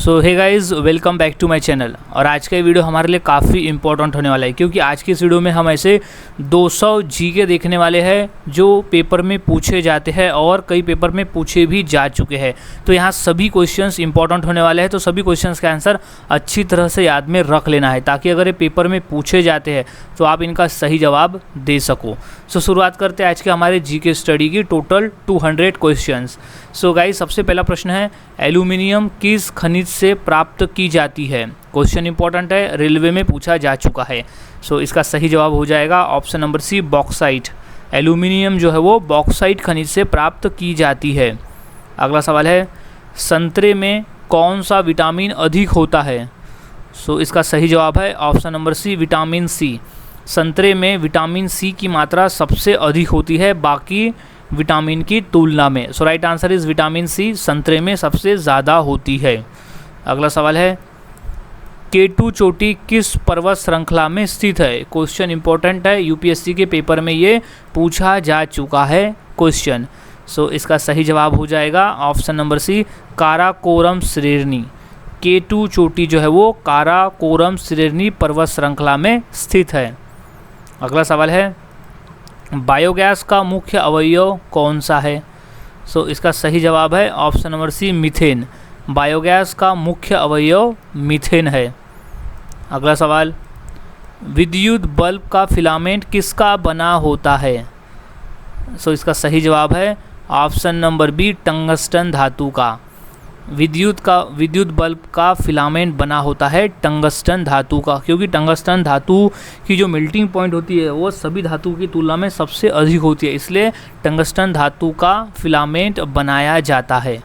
So hey guys, welcome back to my channel. और आज का ये वीडियो हमारे लिए काफ़ी इंपॉर्टेंट होने वाला है, क्योंकि आज की इस वीडियो में हम ऐसे 200 जीके देखने वाले हैं जो पेपर में पूछे जाते हैं और कई पेपर में पूछे भी जा चुके हैं। तो यहाँ सभी क्वेश्चंस इंपॉर्टेंट होने वाले हैं, तो सभी क्वेश्चंस का आंसर अच्छी तरह से याद में रख लेना है, ताकि अगर ये पेपर में पूछे जाते हैं तो आप इनका सही जवाब दे सको। सो शुरुआत करते हैं आज के हमारे जीके स्टडी की टोटल 200 क्वेश्चंस। सो गाइस, सबसे पहला प्रश्न है, एल्यूमिनियम किस खनिज से प्राप्त की जाती है? क्वेश्चन इंपॉर्टेंट है, रेलवे में पूछा जा चुका है। सो इसका सही जवाब हो जाएगा option number C, bauxite. Aluminium जो है वो बॉक्साइट खनिज से प्राप्त की जाती है। अगला सवाल है, संतरे में कौन सा विटामिन अधिक होता है? सो इसका सही जवाब है option number C, vitamin C. संतरे में विटामिन सी की मात्रा सबसे अधिक होती है बाकी विटामिन की तुलना में। So right answer is vitamin C संतरे में सबसे ज़्यादा होती है। अगला सवाल है, केटू चोटी किस पर्वत श्रृंखला में स्थित है? क्वेश्चन इंपॉर्टेंट है, यूपीएससी के पेपर में ये पूछा जा चुका है क्वेश्चन। सो इसका सही जवाब हो जाएगा ऑप्शन नंबर सी, काराकोरम श्रेणी। केटू चोटी जो है वो काराकोरम श्रेणी पर्वत श्रृंखला में स्थित है। अगला सवाल है, बायोगैस का मुख्य अवयव कौन सा है? सो इसका सही जवाब है option number C, methane. Biogas का मुख्य अवयव मीथेन है। अगला सवाल, विद्युत बल्ब का फिलामेंट किसका बना होता है? इसका सही जवाब है ऑप्शन नंबर बी, टंगस्टन धातु का। विद्युत बल्ब का फिलामेंट बना होता है टंगस्टन धातु का, क्योंकि टंगस्टन धातु की जो मेल्टिंग पॉइंट होती है वो सभी धातु की तुलना में सबसे अधिक होती है, इसलिए टंगस्टन धातु का फिलामेंट बनाया जाता है।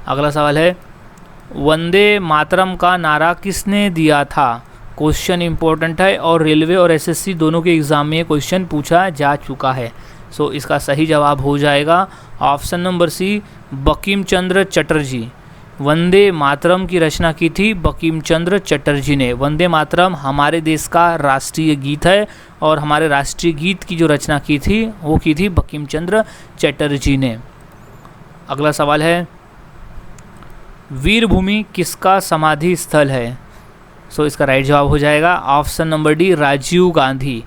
अगला सवाल है, वंदे मातरम का नारा किसने दिया था? क्वेश्चन इंपॉर्टेंट है और रेलवे और एसएससी दोनों के एग्ज़ाम में क्वेश्चन पूछा जा चुका है। सो इसका सही जवाब हो जाएगा ऑप्शन नंबर सी, बंकिम चंद्र चटर्जी। वंदे मातरम की रचना की थी बंकिम चंद्र चटर्जी ने। वंदे मातरम हमारे देश का राष्ट्रीय गीत है और हमारे राष्ट्रीय गीत की जो रचना की थी वो की थी बंकिम चंद्र चटर्जी ने। अगला सवाल है, वीरभूमि किसका समाधि स्थल है? सो इसका राइट जवाब हो जाएगा option number D, Rajiv Gandhi.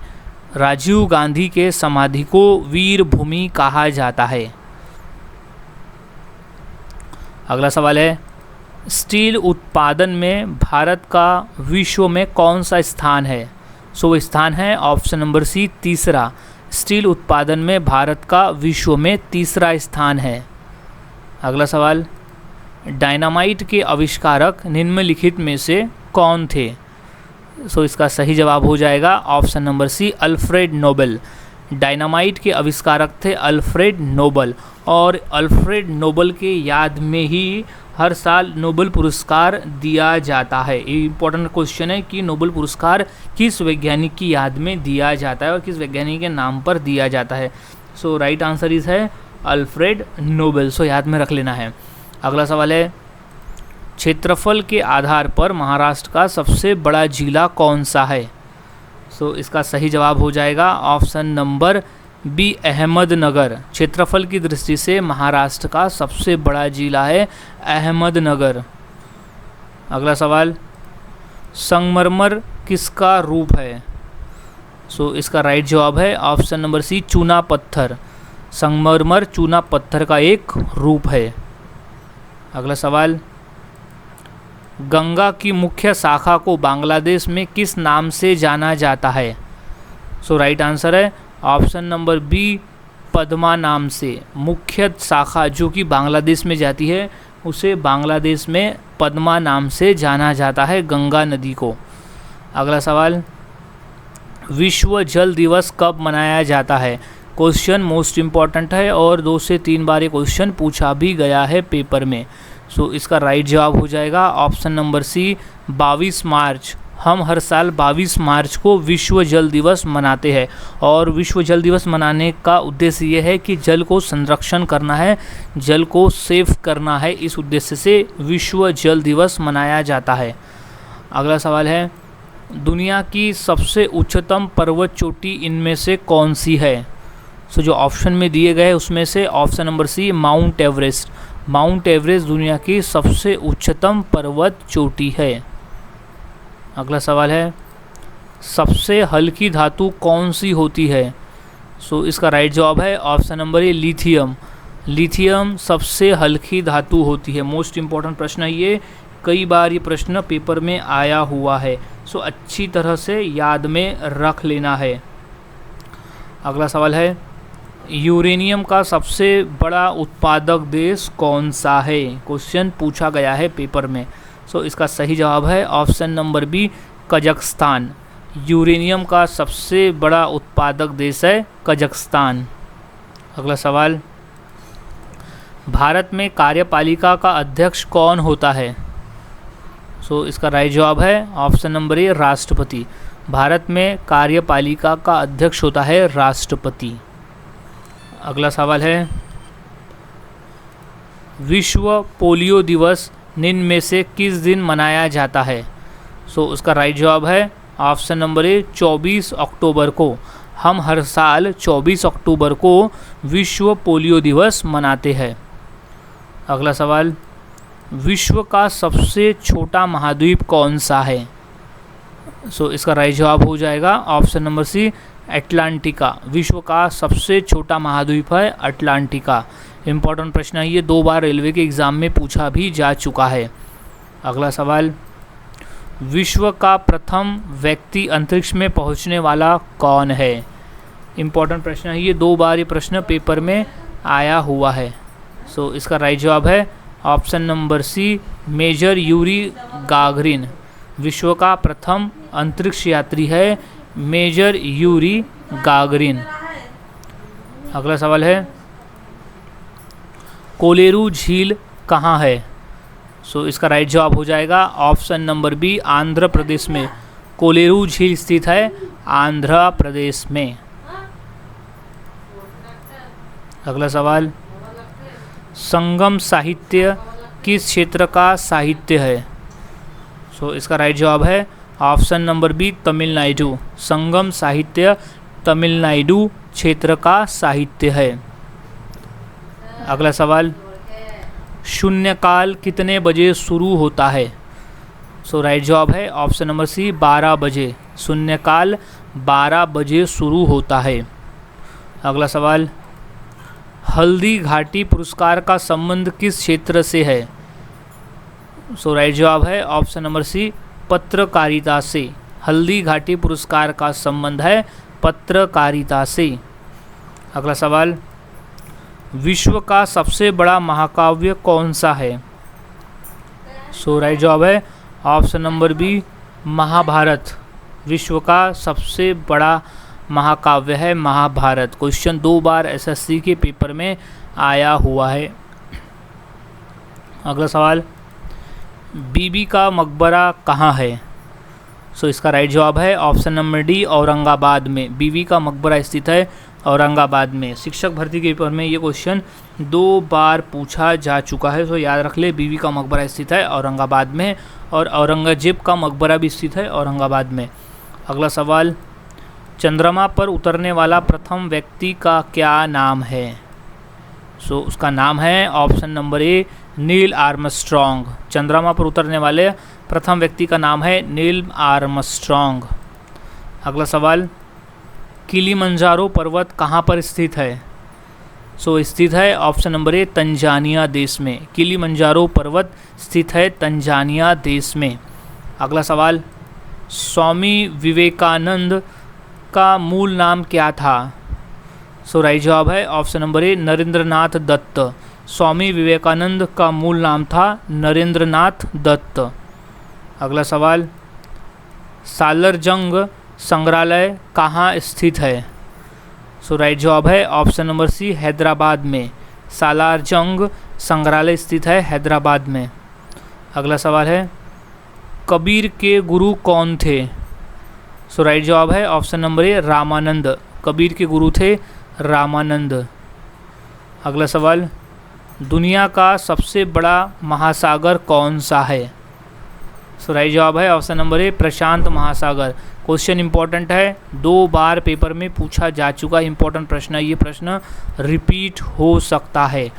Rajiv Gandhi के समाधि को वीरभूमि कहा जाता है। अगला सवाल है, स्टील उत्पादन में भारत का विश्व में कौन सा स्थान है? सो स्थान है ऑप्शन नंबर सी, तीसरा। स्टील उत्पादन में भारत का विश्व में तीसरा स्थान है। अगला सवाल, डायनामाइट के आविष्कारक निम्नलिखित में से कौन थे? सो इसका सही जवाब हो जाएगा option number C, Alfred Nobel. Dynamite के आविष्कारक थे अल्फ्रेड नोबेल, और अल्फ्रेड नोबेल के याद में ही हर साल नोबेल पुरस्कार दिया जाता है। ये इंपॉर्टेंट क्वेश्चन है कि नोबेल पुरस्कार किस वैज्ञानिक की याद में दिया जाता है और किस वैज्ञानिक के नाम पर दिया जाता है। सो राइट आंसर इज है अल्फ्रेड नोबेल। सो याद में रख लेना है। अगला सवाल है, क्षेत्रफल के आधार पर महाराष्ट्र का सबसे बड़ा जिला कौन सा है? सो इसका सही जवाब हो जाएगा ऑप्शन नंबर बी, अहमदनगर। क्षेत्रफल की दृष्टि से महाराष्ट्र का सबसे बड़ा जिला है अहमदनगर। अगला सवाल, संगमरमर किसका रूप है? सो इसका राइट जवाब है ऑप्शन नंबर सी, चूना पत्थर। संगमरमर चूना पत्थर का एक रूप है। अगला सवाल, गंगा की मुख्य शाखा को बांग्लादेश में किस नाम से जाना जाता है? सो राइट आंसर है ऑप्शन नंबर बी, पद्मा नाम से। मुख्य शाखा जो कि बांग्लादेश में जाती है उसे बांग्लादेश में पद्मा नाम से जाना जाता है, गंगा नदी को। अगला सवाल, विश्व जल दिवस कब मनाया जाता है? क्वेश्चन मोस्ट इम्पॉर्टेंट है और 2 से 3 बार ये क्वेश्चन पूछा भी गया है पेपर में। सो इसका राइट जवाब हो जाएगा ऑप्शन नंबर सी, 22 मार्च। हम हर साल 22 मार्च को विश्व जल दिवस मनाते हैं, और विश्व जल दिवस मनाने का उद्देश्य ये है कि जल को संरक्षण करना है, जल को सेव करना है। इस उद्देश्य से विश्व जल दिवस मनाया जाता है। अगला सवाल है, दुनिया की सबसे उच्चतम पर्वत चोटी इनमें से कौन सी है? सो जो ऑप्शन में दिए गए उसमें से option number C, Mount Everest. Mount Everest दुनिया की सबसे उच्चतम पर्वत चोटी है। अगला सवाल है, सबसे हल्की धातु कौन सी होती है? सो इसका राइट जवाब है ऑप्शन नंबर ए, लिथियम। लिथियम सबसे हल्की धातु होती है। मोस्ट इम्पॉर्टेंट प्रश्न है ये, कई बार ये प्रश्न पेपर में आया हुआ है, सो अच्छी तरह से याद में रख लेना है। अगला सवाल है, यूरेनियम का सबसे बड़ा उत्पादक देश कौन सा है? क्वेश्चन पूछा गया है पेपर में। सो इसका सही जवाब है option number B, Kazakhstan. Uranium का सबसे बड़ा उत्पादक देश है कजाकिस्तान। अगला सवाल, भारत में कार्यपालिका का अध्यक्ष कौन होता है? सो इसका राइट जवाब है ऑप्शन नंबर ए, राष्ट्रपति। भारत में कार्यपालिका का अध्यक्ष होता है राष्ट्रपति। अगला सवाल है, विश्व पोलियो दिवस निम्न में से किस दिन मनाया जाता है? सो उसका राइट जवाब है ऑप्शन नंबर ए, 24 अक्टूबर को। हम हर साल 24 अक्टूबर को विश्व पोलियो दिवस मनाते हैं। अगला सवाल, विश्व का सबसे छोटा महाद्वीप कौन सा है? सो इसका राइट जवाब हो जाएगा ऑप्शन नंबर सी, अटलांटिका। विश्व का सबसे छोटा महाद्वीप है अटलांटिका। इम्पॉर्टेंट प्रश्न है ये, 2 बार रेलवे के एग्ज़ाम में पूछा भी जा चुका है। अगला सवाल, विश्व का प्रथम व्यक्ति अंतरिक्ष में पहुंचने वाला कौन है? इम्पॉर्टेंट प्रश्न है ये, 2 बार ये प्रश्न पेपर में आया हुआ है। सो इसका राइट जवाब है option number C, major Yuri Gagarin. विश्व का प्रथम अंतरिक्ष यात्री है मेजर यूरी गागरिन। अगला सवाल है, कोलेरू झील कहाँ है? सो इसका राइट जवाब हो जाएगा option number B, Andhra Pradesh में। कोलेरू झील स्थित है आंध्र प्रदेश में। अगला सवाल, संगम साहित्य किस क्षेत्र का साहित्य है? सो इसका राइट जवाब है ऑप्शन नंबर बी, तमिलनाडु। संगम साहित्य तमिलनाडु क्षेत्र का साहित्य है। अगला सवाल, शून्यकाल कितने बजे शुरू होता है? सो राइट जवाब है ऑप्शन नंबर सी, 12 बजे। शून्यकाल 12 बजे शुरू होता है। अगला सवाल, हल्दी घाटी पुरस्कार का संबंध किस क्षेत्र से है? सो राइट जवाब है ऑप्शन नंबर सी, पत्रकारिता से। हल्दी घाटी पुरस्कार का संबंध है पत्रकारिता से। अगला सवाल, विश्व का सबसे बड़ा महाकाव्य कौन सा है? सो राइट जवाब है ऑप्शन नंबर बी, महाभारत। विश्व का सबसे बड़ा महाकाव्य है महाभारत। क्वेश्चन 2 बार एसएससी के पेपर में आया हुआ है। अगला सवाल, बीबी का मकबरा कहाँ है? सो इसका राइट जवाब है ऑप्शन नंबर डी, औरंगाबाद में। बीबी का मकबरा स्थित है औरंगाबाद में। शिक्षक भर्ती के पेपर में ये क्वेश्चन 2 बार पूछा जा चुका है, सो याद रख ले। बीबी का मकबरा स्थित है औरंगाबाद में और औरंगजेब का मकबरा भी स्थित है औरंगाबाद में। अगला सवाल, चंद्रमा पर उतरने वाला प्रथम व्यक्ति का क्या नाम है? सो उसका नाम है ऑप्शन नंबर ए, नील आर्मस्ट्रॉन्ग। चंद्रमा पर उतरने वाले प्रथम व्यक्ति का नाम है नील आर्मस्ट्रॉन्ग। अगला सवाल, किलिमंजारो पर्वत कहाँ पर स्थित है? सो स्थित है ऑप्शन नंबर ए, तंजानिया देश में। किलिमंजारो पर्वत स्थित है तंजानिया देश में। अगला सवाल, स्वामी विवेकानंद का मूल नाम क्या था? सो राइट जवाब है option number A, Narendranath Datta. Swami Vivekananda का मूल नाम था नरेंद्रनाथ दत्त। अगला सवाल, सालारजंग संग्रहालय कहाँ स्थित है? सो राइट जवाब है ऑप्शन नंबर सी, हैदराबाद में। सालारजंग संग्रहालय स्थित है हैदराबाद में। अगला सवाल है, कबीर के गुरु कौन थे? सो राइट जवाब है ऑप्शन नंबर ए, रामानंद। कबीर के गुरु थे रामानंद। अगला सवाल, दुनिया का सबसे बड़ा महासागर कौन सा है? सो राइट जवाब है ऑप्शन नंबर ए, प्रशांत महासागर। क्वेश्चन इंपॉर्टेंट है, 2 बार पेपर में पूछा जा चुका इंपॉर्टेंट प्रश्न है। ये प्रश्न रिपीट हो सकता है।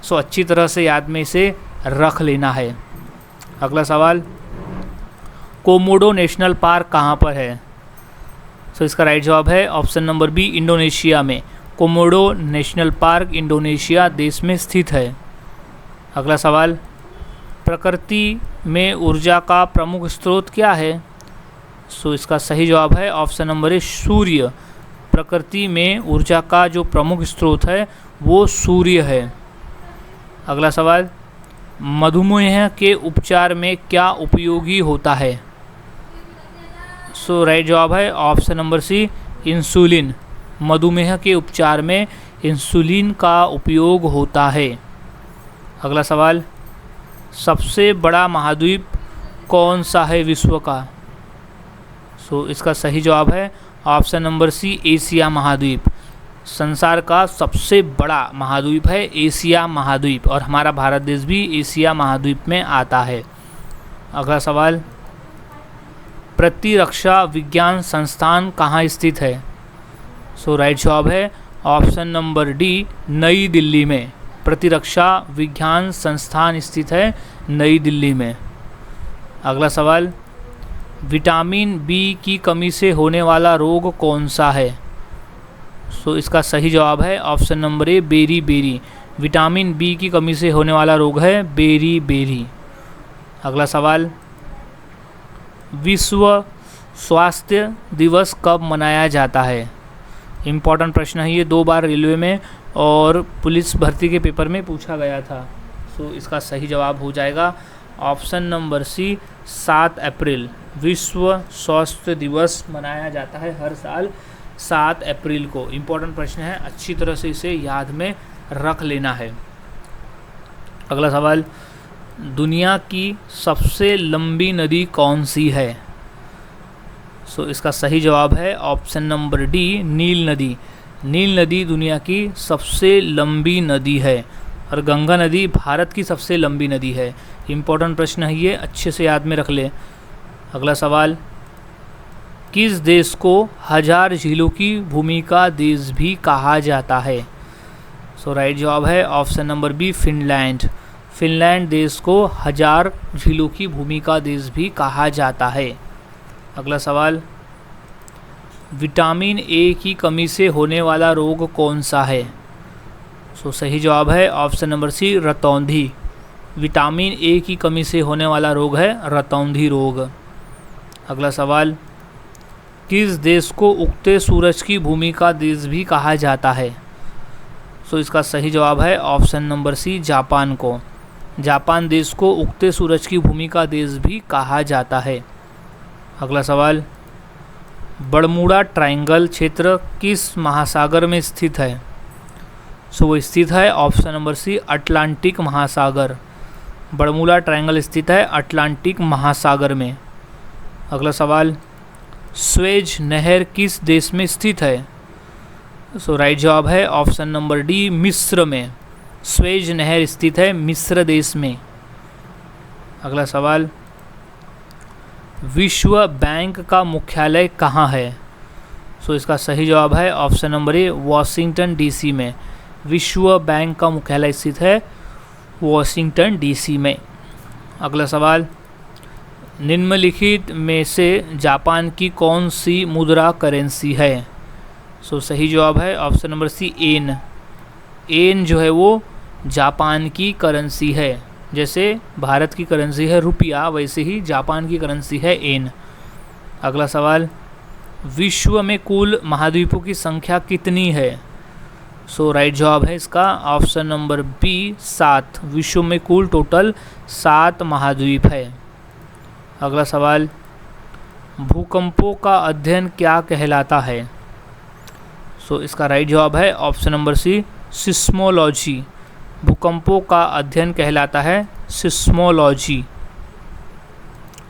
सो अच्छी तरह से याद में इसे रख लेना है। अगला सवाल, कोमोडो नेशनल पार्क कहाँ पर है? सो इसका राइट जवाब है ऑप्शन नंबर बी, इंडोनेशिया में। कोमोडो नेशनल पार्क इंडोनेशिया देश में स्थित है। अगला सवाल, प्रकृति में ऊर्जा का प्रमुख स्रोत क्या है? सो इसका सही जवाब है ऑप्शन नंबर ए, सूर्य। प्रकृति में ऊर्जा का जो प्रमुख स्रोत है वो सूर्य है। अगला सवाल, मधुमेह के उपचार में क्या उपयोगी होता है? सो राइट जवाब है ऑप्शन नंबर सी, इंसुलिन। मधुमेह के उपचार में इंसुलिन का उपयोग होता है। अगला सवाल, सबसे बड़ा महाद्वीप कौन सा है विश्व का? सो इसका सही जवाब है ऑप्शन नंबर सी, एशिया महाद्वीप। संसार का सबसे बड़ा महाद्वीप है एशिया महाद्वीप, और हमारा भारत देश भी एशिया महाद्वीप में आता है। अगला सवाल, प्रतिरक्षा विज्ञान संस्थान कहाँ स्थित है? सो राइट जवाब है ऑप्शन नंबर डी, नई दिल्ली में। प्रतिरक्षा विज्ञान संस्थान स्थित है नई दिल्ली में। अगला सवाल, विटामिन बी की कमी से होने वाला रोग कौन सा है? सो इसका सही जवाब है option number A, beriberi. Vitamin B की कमी से होने वाला रोग है बेरी बेरी। अगला सवाल, विश्व स्वास्थ्य दिवस कब मनाया जाता है? इम्पॉर्टेंट प्रश्न है ये, 2 बार रेलवे में और पुलिस भर्ती के पेपर में पूछा गया था। सो इसका सही जवाब हो जाएगा ऑप्शन नंबर सी, 7 अप्रैल। विश्व स्वास्थ्य दिवस मनाया जाता है हर साल 7 अप्रैल को। इम्पोर्टेंट प्रश्न है, अच्छी तरह से इसे याद में रख लेना है। अगला सवाल, दुनिया की सबसे लंबी नदी कौन सी है? सो इसका सही जवाब है ऑप्शन नंबर डी, नील नदी। नील नदी दुनिया की सबसे लंबी नदी है, और गंगा नदी भारत की सबसे लंबी नदी है। इम्पोर्टेंट प्रश्न है ये, अच्छे से याद में रख ले। अगला सवाल, किस देश को 1000 झीलों की भूमि का देश भी कहा जाता है? सो राइट जवाब है option number B, Finland. Finland देश को 1000 झीलों की भूमि का देश भी कहा जाता है। अगला सवाल, विटामिन ए की कमी से होने वाला रोग कौन सा है? सो सही जवाब है ऑप्शन नंबर सी, रतौंधी। विटामिन ए की कमी से होने वाला रोग है रतौंधी रोग। अगला सवाल, किस देश को उगते सूरज की भूमि का देश भी कहा जाता है? सो इसका सही जवाब है ऑप्शन नंबर सी, जापान को। जापान देश को उगते सूरज की भूमि का देश भी कहा जाता है। अगला सवाल, बरमूडा ट्रायंगल क्षेत्र किस महासागर में स्थित है? सो वो स्थित है ऑप्शन नंबर सी, अटलांटिक महासागर। बरमूडा ट्रायंगल स्थित है अटलांटिक महासागर में। अगला सवाल, स्वेज नहर किस देश में स्थित है? सो राइट जवाब है ऑप्शन नंबर डी, मिस्र में। स्वेज नहर स्थित है मिस्र देश में। अगला सवाल, विश्व बैंक का मुख्यालय कहाँ है? सो इसका सही जवाब है ऑप्शन नंबर ए, वॉशिंगटन डीसी में। विश्व बैंक का मुख्यालय स्थित है वॉशिंगटन डीसी में। अगला सवाल, निम्नलिखित में से जापान की कौन सी मुद्रा करेंसी है? सो सही जवाब है ऑप्शन नंबर सी, येन। येन जो है वो जापान की करेंसी है। जैसे भारत की करेंसी है रुपया, वैसे ही जापान की करेंसी है येन। अगला सवाल, विश्व में कुल महाद्वीपों की संख्या कितनी है? सो राइट जवाब है इसका ऑप्शन नंबर बी, 7। विश्व में कुल टोटल 7 महाद्वीप है। अगला सवाल, भूकंपों का अध्ययन क्या कहलाता है? सो इसका राइट जवाब है ऑप्शन नंबर सी, सिस्मोलॉजी। भूकंपों का अध्ययन कहलाता है सिस्मोलॉजी।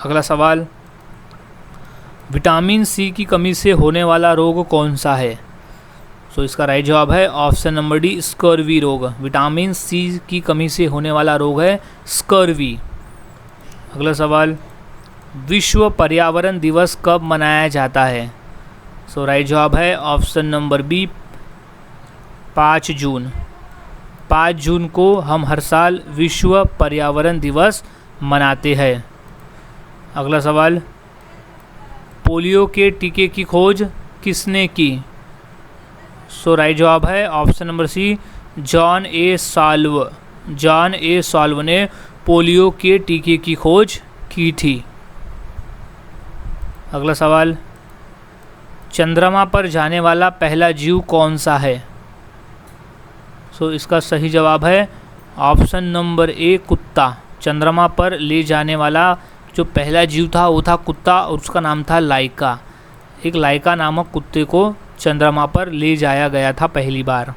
अगला सवाल, विटामिन सी की कमी से होने वाला रोग कौन सा है? सो इसका राइट जवाब है ऑप्शन नंबर डी, स्कर्वी रोग। विटामिन सी की कमी से होने वाला रोग है स्कर्वी। अगला सवाल, विश्व पर्यावरण दिवस कब मनाया जाता है? सो राइट जवाब है ऑप्शन नंबर बी, 5 जून। 5 जून को हम हर साल विश्व पर्यावरण दिवस मनाते हैं। अगला सवाल, पोलियो के टीके की खोज किसने की? सो राइट जवाब है ऑप्शन नंबर सी, जॉन ए साल्व। जॉन ए साल्व ने पोलियो के टीके की खोज की थी। अगला सवाल, चंद्रमा पर जाने वाला पहला जीव कौन सा है? सो इसका सही जवाब है ऑप्शन नंबर ए, कुत्ता। चंद्रमा पर ले जाने वाला जो पहला जीव था वो था कुत्ता और उसका नाम था लाइका। एक लाइका नामक कुत्ते को चंद्रमा पर ले जाया गया था पहली बार।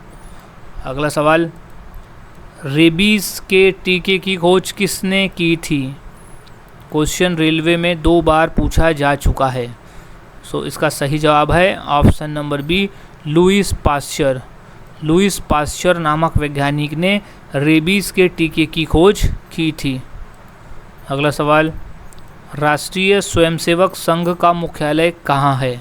अगला सवाल, रेबीज़ के टीके की खोज किसने की थी? क्वेश्चन रेलवे में 2 बार पूछा जा चुका है। सो इसका सही जवाब है option number B, Louis Pasteur. Louis Pasteur नामक वैज्ञानिक ने रेबीज़ के टीके की खोज की थी। अगला सवाल, राष्ट्रीय स्वयंसेवक संघ का मुख्यालय कहाँ है?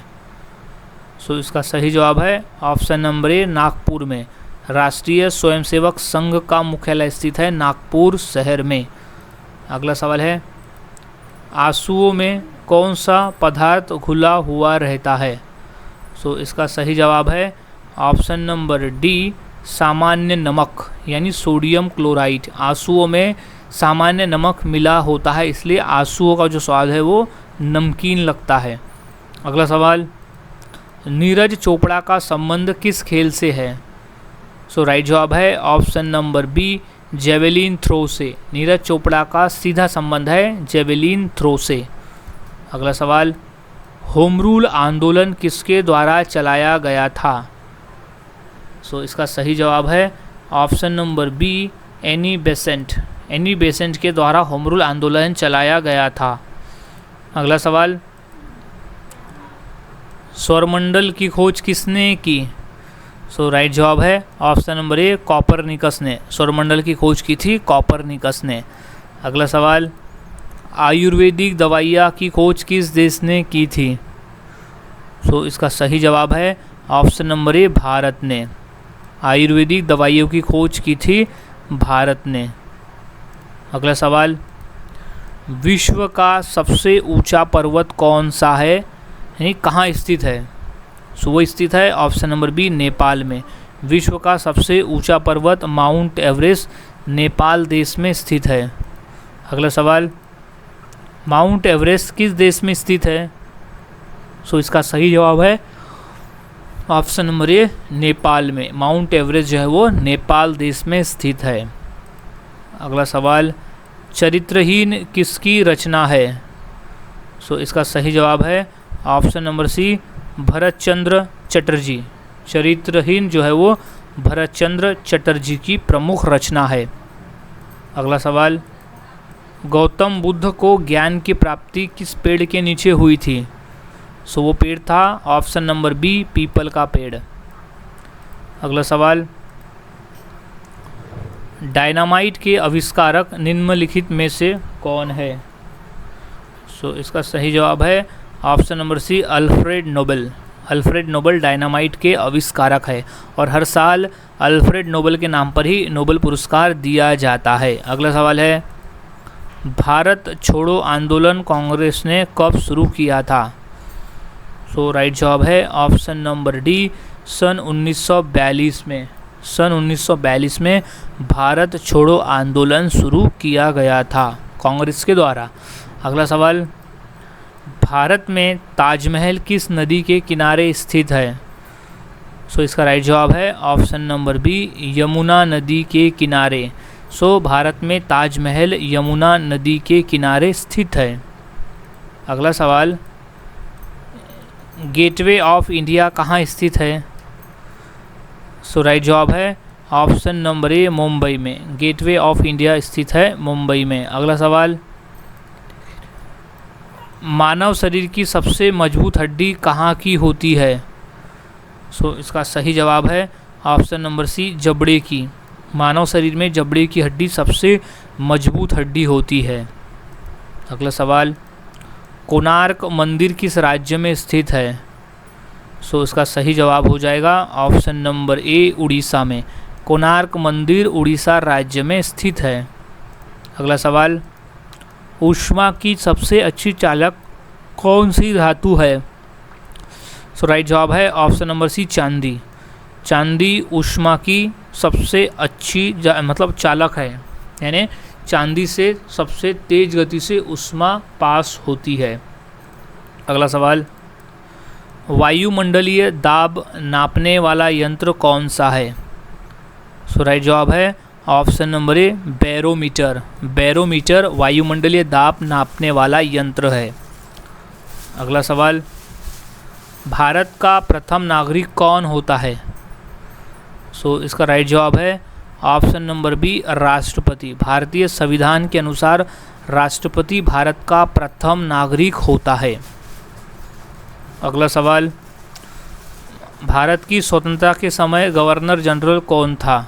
सो इसका सही जवाब है ऑप्शन नंबर ए, नागपुर में। राष्ट्रीय स्वयंसेवक संघ का मुख्यालय स्थित है नागपुर शहर में। अगला सवाल है, आंसुओं में कौन सा पदार्थ घुला हुआ रहता है? सो इसका सही जवाब है ऑप्शन नंबर डी, सामान्य नमक यानी सोडियम क्लोराइड। आंसुओं में सामान्य नमक मिला होता है, इसलिए आंसुओं का जो स्वाद है वो नमकीन लगता है। अगला सवाल, नीरज चोपड़ा का संबंध किस खेल से है? सो राइट जवाब है option number B, javelin throw से। नीरज चोपड़ा का सीधा संबंध है जेवेलिन थ्रो से। अगला सवाल, होम रूल आंदोलन किसके द्वारा चलाया गया था? सो इसका सही जवाब है option number B, Annie Besant. Annie Besant के द्वारा होम रूल आंदोलन चलाया गया था। अगला सवाल, सौरमंडल की खोज किसने की? सो राइट जवाब है ऑप्शन नंबर ए, कॉपरनिकस ने। सौरमंडल की खोज की थी कॉपरनिकस ने। अगला सवाल, आयुर्वेदिक दवाइयाँ की खोज किस देश ने की थी? सो इसका सही जवाब है ऑप्शन नंबर ए, भारत ने। आयुर्वेदिक दवाइयों की खोज की थी भारत ने। अगला सवाल, विश्व का सबसे ऊंचा पर्वत कौन सा है, यानी कहाँ स्थित है? सो वो स्थित है ऑप्शन नंबर बी, नेपाल में। विश्व का सबसे ऊंचा पर्वत माउंट एवरेस्ट नेपाल देश में स्थित है। अगला सवाल, माउंट एवरेस्ट किस देश में स्थित है? सो इसका सही जवाब है ऑप्शन नंबर ए, नेपाल में। माउंट एवरेस्ट जो है वो नेपाल देश में स्थित है। अगला सवाल, चरित्रहीन किसकी रचना है? सो इसका सही जवाब है ऑप्शन नंबर सी, भरत चंद्र चटर्जी। चरित्रहीन जो है वो भरत चंद्र चटर्जी की प्रमुख रचना है। अगला सवाल, गौतम बुद्ध को ज्ञान की प्राप्ति किस पेड़ के नीचे हुई थी? सो वो पेड़ था ऑप्शन नंबर बी, पीपल का पेड़। अगला सवाल, डायनामाइट के आविष्कारक निम्नलिखित में से कौन है? सो इसका सही जवाब है option number C, Alfred Nobel. Alfred Nobel dynamite के आविष्कारक है और हर साल अल्फ्रेड नोबेल के नाम पर ही नोबेल पुरस्कार दिया जाता है। अगला सवाल है, भारत छोड़ो आंदोलन कांग्रेस ने कब शुरू किया था? सो राइट जवाब है ऑप्शन नंबर डी, सन 1942 में। सन 1942 में भारत छोड़ो आंदोलन शुरू किया गया था कांग्रेस के द्वारा। अगला सवाल, भारत में ताजमहल किस नदी के किनारे स्थित है? सो इसका राइट जवाब है ऑप्शन नंबर बी, यमुना नदी के किनारे। सो भारत में ताजमहल यमुना नदी के किनारे स्थित है। अगला सवाल, गेटवे ऑफ इंडिया कहाँ स्थित है? सो राइट जवाब है ऑप्शन नंबर ए, मुंबई में। गेटवे ऑफ इंडिया स्थित है मुंबई में। अगला सवाल, मानव शरीर की सबसे मजबूत हड्डी कहाँ की होती है? सो इसका सही जवाब है ऑप्शन नंबर सी, जबड़े की। मानव शरीर में जबड़े की हड्डी सबसे मजबूत हड्डी होती है। अगला सवाल, कोणार्क मंदिर किस राज्य में स्थित है? सो इसका सही जवाब हो जाएगा ऑप्शन नंबर ए, उड़ीसा में। कोणार्क मंदिर उड़ीसा राज्य में स्थित है। अगला सवाल, ऊष्मा की सबसे अच्छी चालक कौन सी धातु है? सो राइट जवाब है ऑप्शन नंबर सी, चांदी। चांदी ऊष्मा की सबसे अच्छी मतलब चालक है, यानी चांदी से सबसे तेज गति से ऊष्मा पास होती है। अगला सवाल, वायुमंडलीय दाब नापने वाला यंत्र कौन सा है? सो राइट जवाब है ऑप्शन नंबर ए, बैरोमीटर। बैरोमीटर वायुमंडलीय दाब नापने वाला यंत्र है। अगला सवाल, भारत का प्रथम नागरिक कौन होता है? सो इसका राइट जवाब है ऑप्शन नंबर बी, राष्ट्रपति। भारतीय संविधान के अनुसार राष्ट्रपति भारत का प्रथम नागरिक होता है। अगला सवाल, भारत की स्वतंत्रता के समय गवर्नर जनरल कौन था?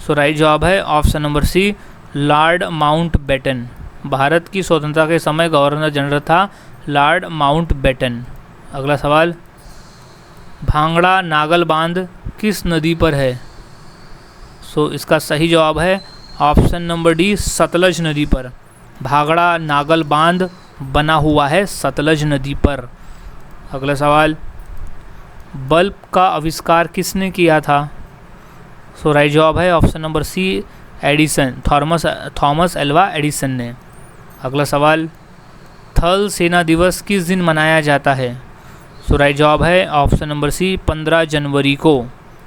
सो राइट जवाब है option number C, lord Mountbatten. भारत की स्वतंत्रता के समय गवर्नर जनरल था लॉर्ड माउंटबेटन। अगला सवाल, भांगड़ा नागल बांध किस नदी पर है? सो इसका सही जवाब है ऑप्शन नंबर डी, सतलज नदी पर। भांगड़ा नागल बांध बना हुआ है सतलज नदी पर। अगला सवाल, बल्ब का आविष्कार किसने किया था? सो राइट जवाब है option number C, Edison. Thomas Alva Edison ने। अगला सवाल, थल सेना दिवस किस दिन मनाया जाता है? सो राइट जवाब है ऑप्शन नंबर सी, 15 जनवरी को।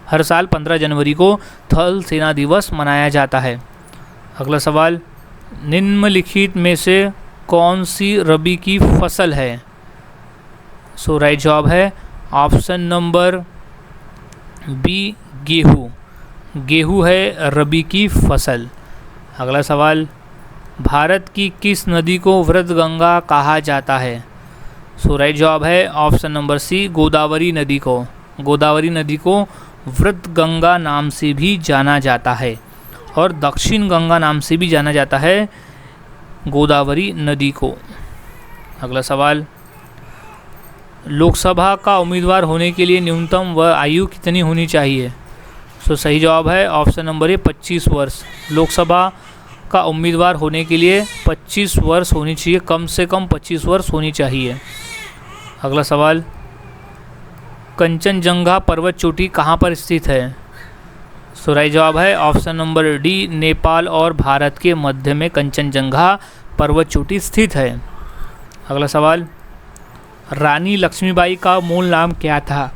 हर साल 15 जनवरी को थल सेना दिवस मनाया जाता है। अगला सवाल, निम्नलिखित में से कौन सी रबी की फसल है? सो राइट जवाब है ऑप्शन नंबर बी, गेहूँ। गेहूँ है रबी की फसल। अगला सवाल, भारत की किस नदी को वृद्धगंगा कहा जाता है? सो राइट जवाब है ऑप्शन नंबर सी, गोदावरी नदी को। गोदावरी नदी को वृद्धगंगा नाम से भी जाना जाता है और दक्षिण गंगा नाम से भी जाना जाता है गोदावरी नदी को। अगला सवाल, लोकसभा का उम्मीदवार होने के लिए न्यूनतम व आयु कितनी होनी चाहिए? सो सही जवाब है ऑप्शन नंबर ए, 25 वर्ष। लोकसभा का उम्मीदवार होने के लिए 25 वर्ष होनी चाहिए, कम से कम 25 वर्ष होनी चाहिए। अगला सवाल, कंचनजंगा पर्वत चोटी कहाँ पर स्थित है? सो राइट जवाब है ऑप्शन नंबर डी, नेपाल और भारत के मध्य में कंचनजंगा पर्वत चोटी स्थित है। अगला सवाल, रानी लक्ष्मीबाई का मूल नाम क्या था?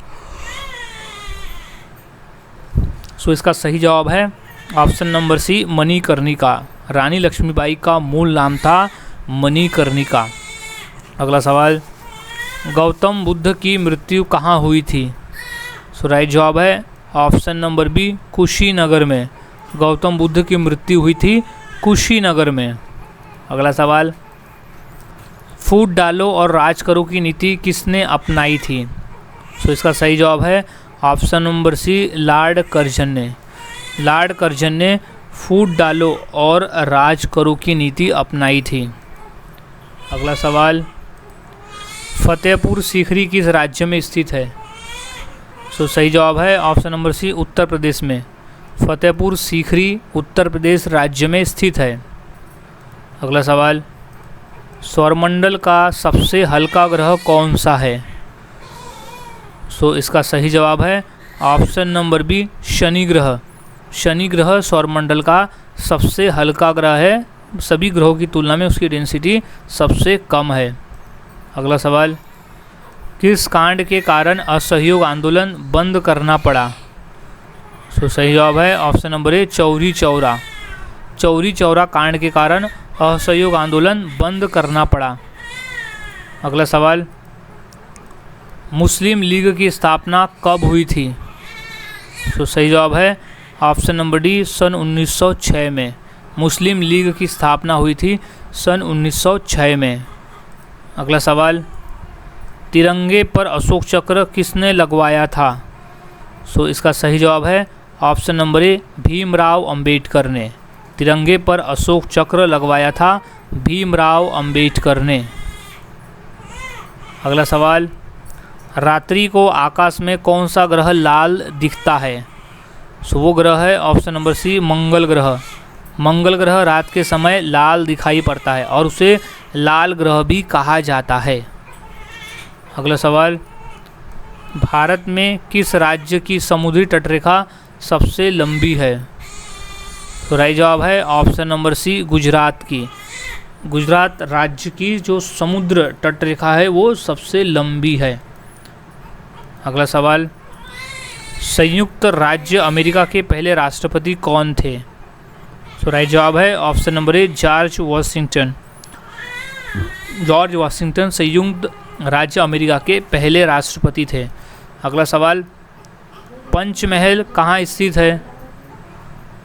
सो इसका सही जवाब है ऑप्शन नंबर सी, मणिकर्णिका। रानी लक्ष्मीबाई का मूल नाम था मणिकर्णिका। अगला सवाल, गौतम बुद्ध की मृत्यु कहाँ हुई थी? सो राइट जवाब है ऑप्शन नंबर बी, कुशीनगर में। गौतम बुद्ध की मृत्यु हुई थी कुशीनगर में। अगला सवाल, फूट डालो और राज करो की नीति किसने अपनाई थी? सो इसका सही जवाब है option number C, lord Curzon ने। लॉर्ड कर्जन ने फूट डालो और राज करो की नीति अपनाई थी। अगला सवाल, फतेहपुर सीकरी किस राज्य में स्थित है? सो सही जवाब है ऑप्शन नंबर सी, उत्तर प्रदेश में। फतेहपुर सीकरी उत्तर प्रदेश राज्य में स्थित है। अगला सवाल, सौरमंडल का सबसे हल्का ग्रह कौन सा है? सो इसका सही जवाब है ऑप्शन नंबर बी, शनि ग्रह। शनि ग्रह सौरमंडल का सबसे हल्का ग्रह है, सभी ग्रहों की तुलना में उसकी डेंसिटी सबसे कम है। अगला सवाल, किस कांड के कारण असहयोग आंदोलन बंद करना पड़ा? सो सही जवाब है ऑप्शन नंबर ए, चौरी चौरा। चौरी चौरा कांड के कारण असहयोग आंदोलन बंद करना पड़ा। अगला सवाल, मुस्लिम लीग की स्थापना कब हुई थी? तो सही जवाब है ऑप्शन नंबर डी, सन 1906 में। मुस्लिम लीग की स्थापना हुई थी सन 1906 में। अगला सवाल, तिरंगे पर अशोक चक्र किसने लगवाया था? सो इसका सही जवाब है ऑप्शन नंबर ए, भीमराव अंबेडकर ने। तिरंगे पर अशोक चक्र लगवाया था भीमराव अंबेडकर ने। अगला सवाल, रात्रि को आकाश में कौन सा ग्रह लाल दिखता है? सो वो ग्रह है ऑप्शन नंबर सी मंगल ग्रह। मंगल ग्रह रात के समय लाल दिखाई पड़ता है और उसे लाल ग्रह भी कहा जाता है। अगला सवाल, भारत में किस राज्य की समुद्री तटरेखा सबसे लंबी है? तो राइट जवाब है ऑप्शन नंबर सी गुजरात की। गुजरात राज्य की जो समुद्र तटरेखा है वो सबसे लंबी है। अगला सवाल, संयुक्त राज्य अमेरिका के पहले राष्ट्रपति कौन थे? तो राइट जवाब है option number A George Washington. George Washington संयुक्त राज्य अमेरिका के पहले राष्ट्रपति थे। अगला सवाल, पंचमहल कहाँ स्थित है?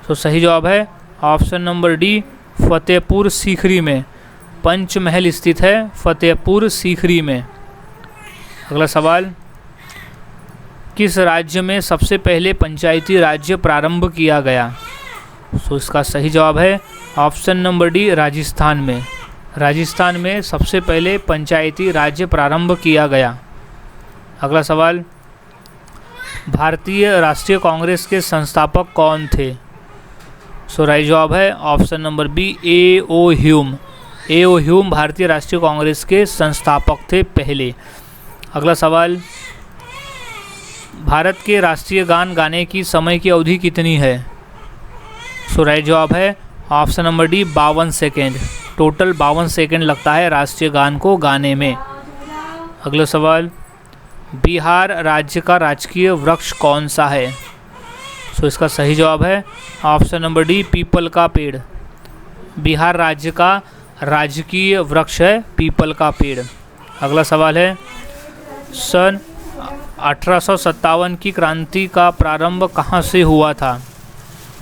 तो सही जवाब है option number D Fatehpur Sikri में। पंचमहल स्थित है फतेहपुर सीकरी में। अगला सवाल, किस राज्य में सबसे पहले पंचायती राज्य प्रारंभ किया गया? तो इसका सही जवाब है ऑप्शन नंबर डी राजस्थान में। राजस्थान में सबसे पहले पंचायती राज्य प्रारंभ किया गया। अगला सवाल, भारतीय राष्ट्रीय कांग्रेस के संस्थापक कौन थे? सो राइट जवाब है option number B A O. Hume. A O. Hume भारतीय राष्ट्रीय कांग्रेस के संस्थापक थे पहले। अगला सवाल, भारत के राष्ट्रीय गान गाने की समय की अवधि कितनी है? सो राइट जवाब है option number D 52 second. Total 52 second लगता है राष्ट्रीय गान को गाने में। अगला सवाल, बिहार राज्य का राजकीय वृक्ष कौन सा है? सो इसका सही जवाब है ऑप्शन नंबर डी पीपल का पेड़। बिहार राज्य का राजकीय वृक्ष है पीपल का पेड़। अगला सवाल है, सन 1857 की क्रांति का प्रारंभ कहाँ से हुआ था?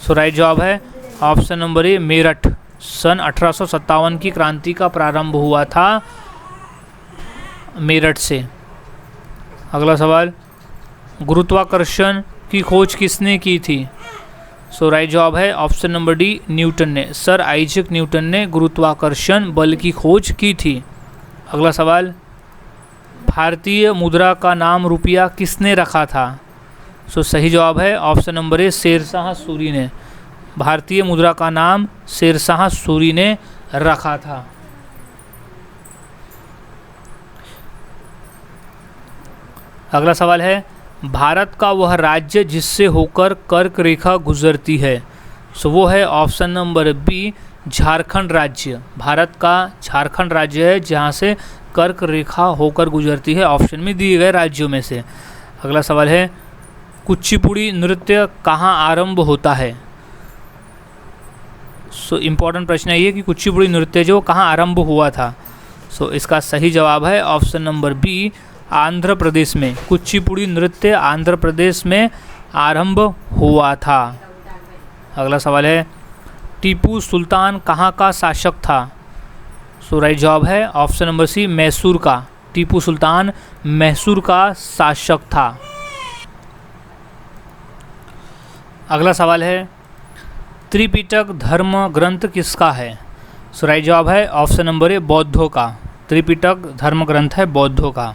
सो राइट जवाब है ऑप्शन नंबर ए मेरठ। सन 1857 की क्रांति का प्रारंभ हुआ था मेरठ से। अगला सवाल, गुरुत्वाकर्षण की खोज किसने की थी? सो राइट जवाब है ऑप्शन नंबर डी न्यूटन ने। सर आइजैक न्यूटन ने गुरुत्वाकर्षण बल की खोज की थी। अगला सवाल, भारतीय मुद्रा का नाम रुपया किसने रखा था? सो सही जवाब है ऑप्शन नंबर ए शेरशाह सूरी ने। भारतीय मुद्रा का नाम शेरशाह सूरी ने रखा था। अगला सवाल है, भारत का वह राज्य जिससे होकर कर्क रेखा गुजरती है? सो वो है ऑप्शन नंबर बी झारखंड राज्य। भारत का झारखंड राज्य है जहाँ से कर्क रेखा होकर गुजरती है, ऑप्शन में दिए गए राज्यों में से। अगला सवाल है, कुचिपुड़ी नृत्य कहाँ आरंभ होता है? सो इम्पोर्टेंट प्रश्न है ये कि कुचिपुड़ी नृत्य जो कहाँ आरंभ हुआ था? सो इसका सही जवाब है option number B Andhra Pradesh में। कुचिपुड़ी नृत्य आंध्र प्रदेश में आरंभ हुआ था। अगला सवाल है, टीपू सुल्तान कहाँ का शासक था? सो राइट जवाब है ऑप्शन नंबर सी मैसूर का। टीपू सुल्तान मैसूर का शासक था। अगला सवाल है, त्रिपिटक धर्म ग्रंथ किसका है? सो राइट जवाब है ऑप्शन नंबर ए बौद्धों का। त्रिपिटक धर्म ग्रंथ है बौद्धों का।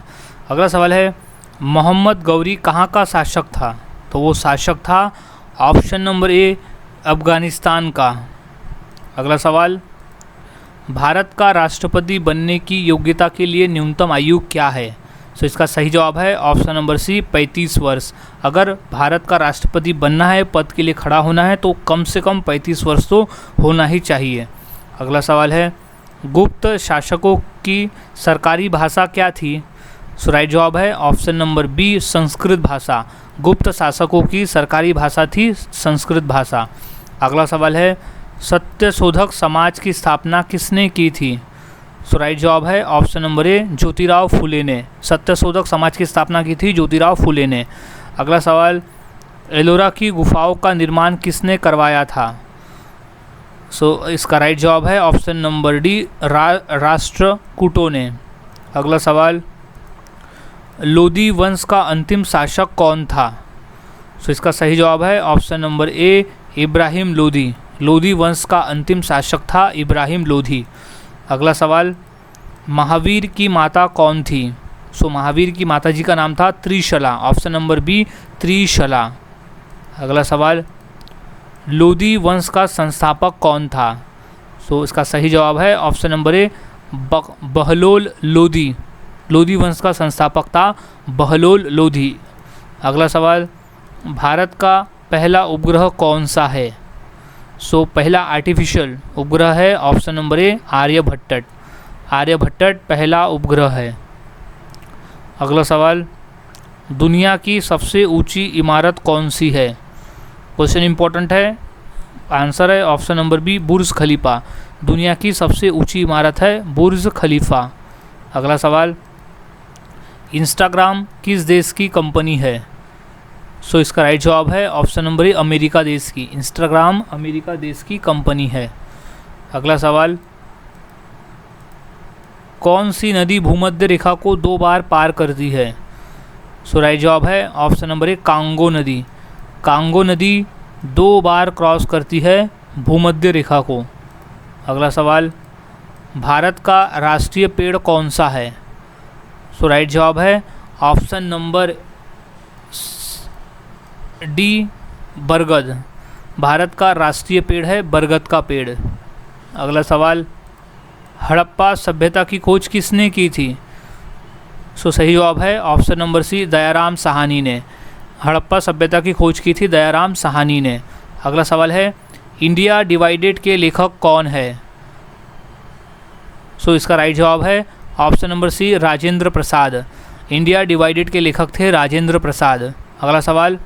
अगला सवाल है, मोहम्मद गौरी कहाँ का शासक था? तो वो शासक था ऑप्शन नंबर ए अफ़गानिस्तान का। अगला सवाल, भारत का राष्ट्रपति बनने की योग्यता के लिए न्यूनतम आयु क्या है? तो इसका सही जवाब है ऑप्शन नंबर सी 35 वर्ष। अगर भारत का राष्ट्रपति बनना है, पद के लिए खड़ा होना है, तो कम से कम 35 वर्ष तो होना ही चाहिए। अगला सवाल है, गुप्त शासकों की सरकारी भाषा क्या थी? सो राइट जवाब है ऑप्शन नंबर बी संस्कृत भाषा। गुप्त शासकों की सरकारी भाषा थी संस्कृत भाषा। अगला सवाल है, सत्यशोधक समाज की स्थापना किसने की थी? सो राइट जवाब है ऑप्शन नंबर ए ज्योतिराव फुले ने। सत्यशोधक समाज की स्थापना की थी ज्योतिराव फुले ने। अगला सवाल, एलोरा की गुफाओं का निर्माण किसने करवाया था? सो इसका राइट जवाब है ऑप्शन नंबर डी राष्ट्रकूटों ने। अगला सवाल, लोदी वंश का अंतिम शासक कौन था? सो इसका सही जवाब है ऑप्शन नंबर ए इब्राहिम लोदी। लोदी वंश का अंतिम शासक था इब्राहिम लोदी। अगला सवाल, महावीर की माता कौन थी? सो महावीर की माता जी का नाम था Trishala. Option number B Trishala. अगला सवाल, लोदी वंश का संस्थापक कौन था? सो इसका सही जवाब है ऑप्शन नंबर ए, बहलोल लोदी। लोदी वंश का संस्थापक था बहलोल लोदी। अगला सवाल, भारत का पहला उपग्रह कौन सा है? सो पहला आर्टिफिशियल उपग्रह है option number A, Aryabhata. Aryabhata पहला उपग्रह है। अगला सवाल, दुनिया की सबसे ऊंची इमारत कौन सी है? क्वेश्चन इंपॉर्टेंट है, आंसर है ऑप्शन नंबर बी, बुर्ज खलीफा। दुनिया की सबसे ऊंची इमारत है बुर्ज खलीफा। अगला सवाल, इंस्टाग्राम किस देश की कंपनी है? सो इसका राइट जवाब है ऑप्शन नंबर ए, अमेरिका देश की। इंस्टाग्राम अमेरिका देश की कंपनी है। अगला सवाल, कौन सी नदी भूमध्य रेखा को 2 बार पार करती है? सो राइट जवाब है ऑप्शन नंबर ए, कांगो नदी। कांगो नदी 2 बार क्रॉस करती है भूमध्य रेखा को। अगला सवाल, भारत का राष्ट्रीय पेड़ कौन सा है? सो राइट जवाब है ऑप्शन नंबर डी, बरगद। भारत का राष्ट्रीय पेड़ है बरगद का पेड़। अगला सवाल, हड़प्पा सभ्यता की खोज किसने की थी? सो सही जवाब है option number C, Dayaram Sahni ने। हड़प्पा सभ्यता की खोज की थी दयाराम साहनी ने। अगला सवाल है, इंडिया डिवाइडेड के लेखक कौन है? सो इसका राइट जवाब है ऑप्शन नंबर सी, राजेंद्र प्रसाद। इंडिया डिवाइडेड के लेखक थे राजेंद्र प्रसाद। अगला सवाल,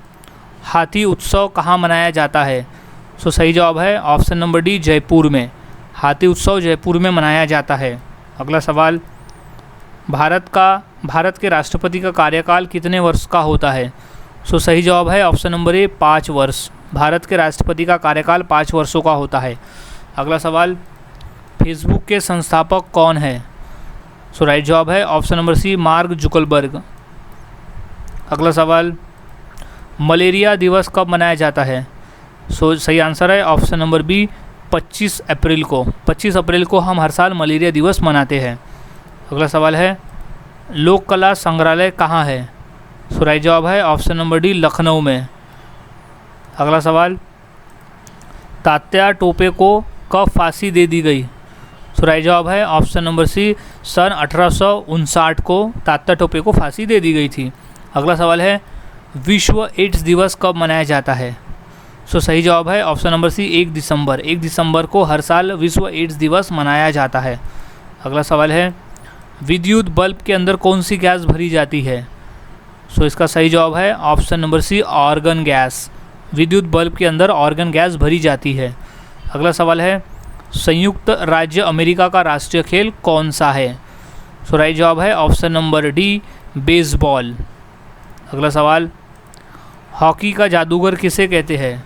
हाथी उत्सव कहाँ मनाया जाता है? सो सही जवाब है ऑप्शन नंबर डी, जयपुर में। हाथी उत्सव जयपुर में मनाया जाता है। अगला सवाल, भारत के राष्ट्रपति का कार्यकाल कितने वर्ष का होता है? सो सही जवाब है ऑप्शन नंबर ए, 5 वर्ष। भारत के राष्ट्रपति का कार्यकाल 5 वर्षों का होता है। अगला सवाल, फेसबुक के संस्थापक कौन है? सो राइट जवाब है option number C, Mark Zuckerberg. अगला सवाल, मलेरिया दिवस कब मनाया जाता है? सो सही आंसर है ऑप्शन नंबर बी, 25 अप्रैल को। 25 अप्रैल को हम हर साल मलेरिया दिवस मनाते हैं। अगला सवाल है, लोक कला संग्रहालय कहाँ है? सो राइट जवाब है ऑप्शन नंबर डी, लखनऊ में। अगला सवाल, तात्या टोपे को कब फांसी दे दी गई? सो राइट जवाब है ऑप्शन नंबर सी, सन 1859 को तात्या टोपे को फांसी दे दी गई थी। अगला सवाल है, विश्व एड्स दिवस कब मनाया जाता है? सो सही जवाब है ऑप्शन नंबर सी, 1 दिसंबर। 1 दिसंबर को हर साल विश्व एड्स दिवस मनाया जाता है। अगला सवाल है, विद्युत बल्ब के अंदर कौन सी गैस भरी जाती है? सो इसका सही जवाब है option number C, argon gas. विद्युत बल्ब के अंदर आर्गन गैस भरी जाती है। अगला सवाल है, संयुक्त राज्य अमेरिका का राष्ट्रीय खेल कौन सा है? सो राइट जवाब है ऑप्शन नंबर डी, बेसबॉल। अगला सवाल, हॉकी का जादूगर किसे कहते हैं?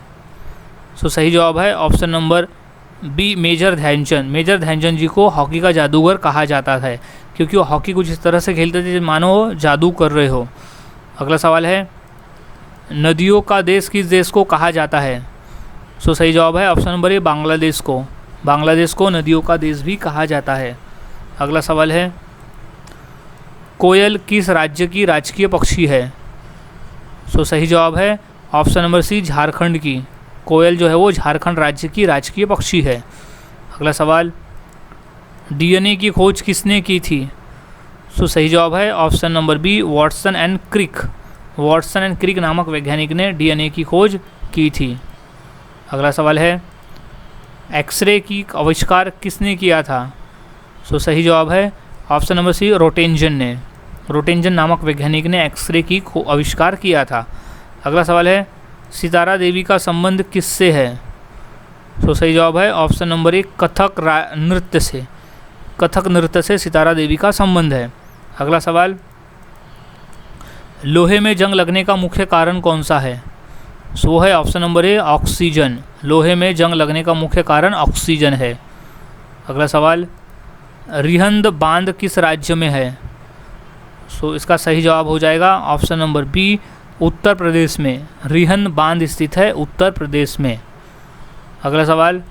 सो सही जवाब है option number B, major Dhyan Chand. Major Dhyan Chand ji को हॉकी का जादूगर कहा जाता है क्योंकि वो हॉकी कुछ इस तरह से खेलते थे मानो जादू कर रहे हो। अगला सवाल है, नदियों का देश किस देश को कहा जाता है? सो सही जवाब है ऑप्शन नंबर ए, बांग्लादेश को। बांग्लादेश को नदियों का देश भी कहा जाता है। अगला सवाल है, कोयल किस राज्य की राजकीय पक्षी है? सो सही जवाब है ऑप्शन नंबर सी, झारखंड की। कोयल जो है वो झारखंड राज्य की राजकीय पक्षी है। अगला सवाल, डीएनए की खोज किसने की थी? सो सही जवाब है option number B, Watson and Crick. Watson and Crick नामक वैज्ञानिक ने डीएनए की खोज की थी। अगला सवाल है, एक्सरे की आविष्कार किसने किया था? सो सही जवाब है ऑप्शन नंबर सी, रोटेंजन ने। रोटेंजन नामक वैज्ञानिक ने एक्सरे की आविष्कार किया था। अगला सवाल है, सितारा देवी का संबंध किससे है? सो सही जवाब है ऑप्शन नंबर ए, कथक नृत्य से। कथक नृत्य से सितारा देवी का संबंध है। अगला सवाल, लोहे में जंग लगने का मुख्य कारण कौन सा है? सो है ऑप्शन नंबर ए, ऑक्सीजन। लोहे में जंग लगने का मुख्य कारण ऑक्सीजन है। अगला सवाल, रिहंद बांध किस राज्य में है? सो इसका सही जवाब हो जाएगा option number B, Uttar Pradesh में। रिहंद बांध स्थित है उत्तर प्रदेश में। अगला सवाल,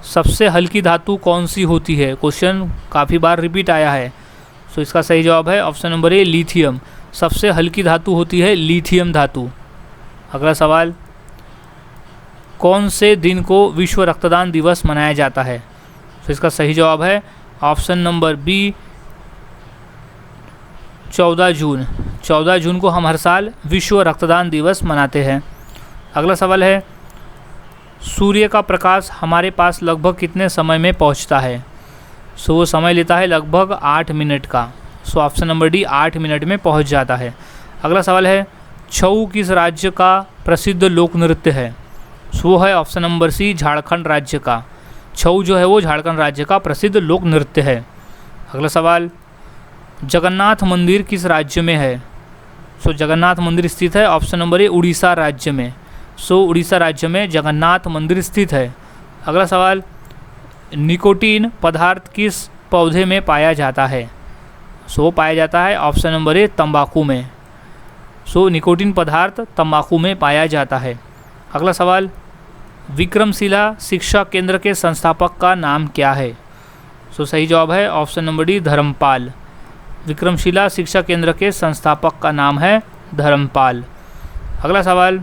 सबसे हल्की धातु कौन सी होती है? क्वेश्चन काफ़ी बार रिपीट आया है। सो इसका सही जवाब है ऑप्शन नंबर ए, लिथियम। सबसे हल्की धातु होती है लिथियम धातु। अगला सवाल, कौन से दिन को विश्व रक्तदान दिवस मनाया जाता है? तो इसका सही जवाब है ऑप्शन नंबर बी 14 जून। 14 जून को हम हर साल विश्व रक्तदान दिवस मनाते हैं। अगला सवाल है, सूर्य का प्रकाश हमारे पास लगभग कितने समय में पहुंचता है? सो वो समय लेता है लगभग 8 मिनट का। सो ऑप्शन नंबर डी 8 मिनट में पहुंच जाता है। अगला सवाल है, छऊ किस राज्य का प्रसिद्ध लोक नृत्य है? सो वो है ऑप्शन नंबर सी झारखंड राज्य का। छऊ जो है वो झारखंड राज्य का प्रसिद्ध लोक नृत्य है। अगला सवाल, जगन्नाथ मंदिर किस राज्य में है? सो जगन्नाथ मंदिर स्थित है ऑप्शन नंबर ए उड़ीसा राज्य में। सो उड़ीसा राज्य में जगन्नाथ मंदिर स्थित है। अगला सवाल, निकोटीन पदार्थ किस पौधे में पाया जाता है? सो पाया जाता है ऑप्शन नंबर ए तंबाकू में। सो निकोटीन पदार्थ तंबाकू में पाया जाता है। अगला सवाल, विक्रमशिला शिक्षा केंद्र के संस्थापक का नाम क्या है? सो सही जवाब है option number D Dharmpal. Vikramshila शिक्षा केंद्र के संस्थापक का नाम है धर्मपाल। अगला सवाल,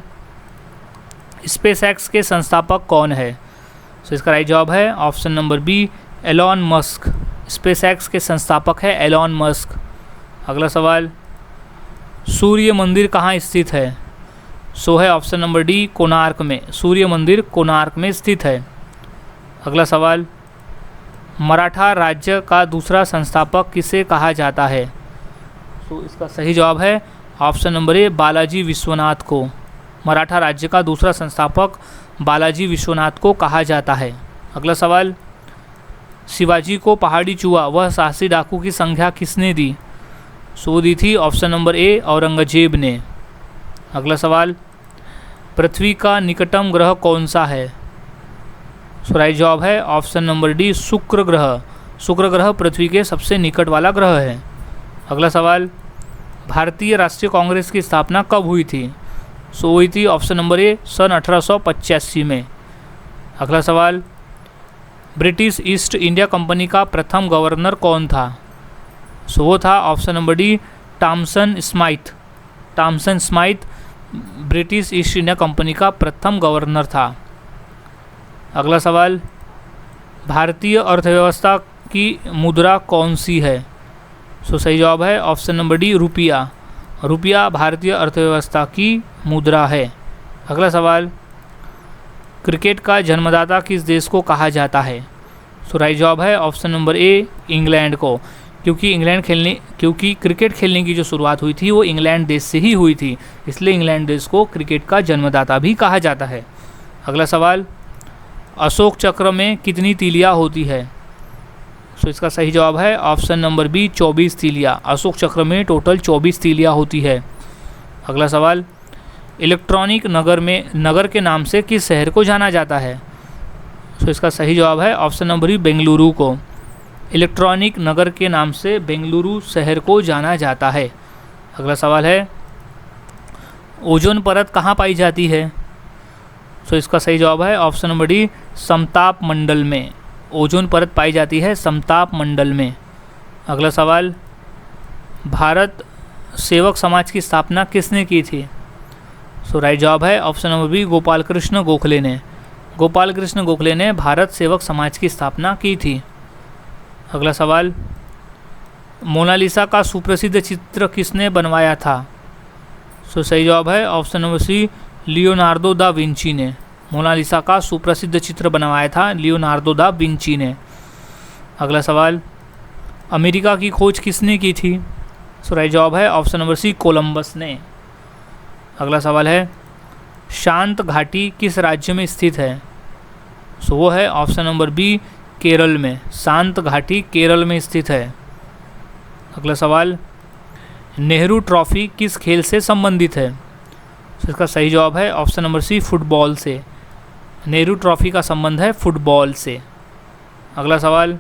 स्पेसएक्स के संस्थापक कौन है? सो इसका राइट जवाब है option number B Elon Musk. SpaceX के संस्थापक है एलॉन मस्क। अगला सवाल, सूर्य मंदिर कहाँ स्थित है? सो है ऑप्शन नंबर डी कोणार्क में। सूर्य मंदिर कोणार्क में स्थित है। अगला सवाल, मराठा राज्य का दूसरा संस्थापक किसे कहा जाता है? सो इसका सही जवाब है ऑप्शन नंबर ए बालाजी विश्वनाथ को। मराठा राज्य का दूसरा संस्थापक बालाजी विश्वनाथ को कहा जाता है। अगला सवाल, शिवाजी को पहाड़ी चूहा वह साहसी डाकू की संज्ञा किसने दी? सो दी थी ऑप्शन नंबर ए औरंगजेब ने। अगला सवाल, पृथ्वी का निकटतम ग्रह कौन सा है? सो राइट जवाब है ऑप्शन नंबर डी शुक्र ग्रह। शुक्र ग्रह पृथ्वी के सबसे निकट वाला ग्रह है। अगला सवाल, भारतीय राष्ट्रीय कांग्रेस की स्थापना कब हुई थी? सो हुई थी ऑप्शन नंबर ए सन 1885 में। अगला सवाल, ब्रिटिश ईस्ट इंडिया कंपनी का प्रथम गवर्नर कौन था? सो वो था option number D Thomson Smythe. Thomson Smythe British east India company का प्रथम गवर्नर था। अगला सवाल, भारतीय अर्थव्यवस्था की मुद्रा कौन सी है? सो सही जवाब है ऑप्शन नंबर डी रुपया। रुपया भारतीय अर्थव्यवस्था की मुद्रा है। अगला सवाल, क्रिकेट का जन्मदाता किस देश को कहा जाता है? सो राइट जवाब है ऑप्शन नंबर ए इंग्लैंड को, क्योंकि क्रिकेट खेलने की जो शुरुआत हुई थी वो इंग्लैंड देश से ही हुई थी, इसलिए इंग्लैंड देश को क्रिकेट का जन्मदाता भी कहा जाता है। अगला सवाल, अशोक चक्र में कितनी तीलियाँ होती है? सो इसका सही जवाब है ऑप्शन नंबर बी 24 तीलियाँ। अशोक चक्र में टोटल 24 तीलियाँ होती है। अगला सवाल, इलेक्ट्रॉनिक नगर के नाम से किस शहर को जाना जाता है? सो इसका सही जवाब है ऑप्शन नंबर बी बेंगलुरु को। इलेक्ट्रॉनिक नगर के नाम से बेंगलुरु शहर को जाना जाता है। अगला सवाल है, ओजोन परत कहाँ पाई जाती है? सो इसका सही जवाब है ऑप्शन नंबर डी समताप मंडल में। ओजोन परत पाई जाती है समताप मंडल में। अगला सवाल, भारत सेवक समाज की स्थापना किसने की थी? सो राइट जवाब है option number B Gopal Krishna Gokhale ने। गोपाल कृष्ण गोखले ने भारत सेवक समाज की स्थापना की थी। अगला सवाल, मोनालिसा का सुप्रसिद्ध चित्र किसने बनवाया था? सो सही जवाब है option number C Leonardo da Vinci ने। मोनालिसा का सुप्रसिद्ध चित्र बनवाया था लियोनार्दो दा विंची ने। अगला सवाल, अमेरिका की खोज किसने की थी? सो राइट जवाब है ऑप्शन नंबर सी कोलंबस ने। अगला सवाल है, शांत घाटी किस राज्य में स्थित है? सो वो है ऑप्शन नंबर बी केरल में। शांत घाटी केरल में स्थित है। अगला सवाल, नेहरू ट्रॉफी किस खेल से संबंधित है? तो इसका सही जवाब है ऑप्शन नंबर सी फुटबॉल से। नेहरू ट्रॉफी का संबंध है फुटबॉल से। अगला सवाल,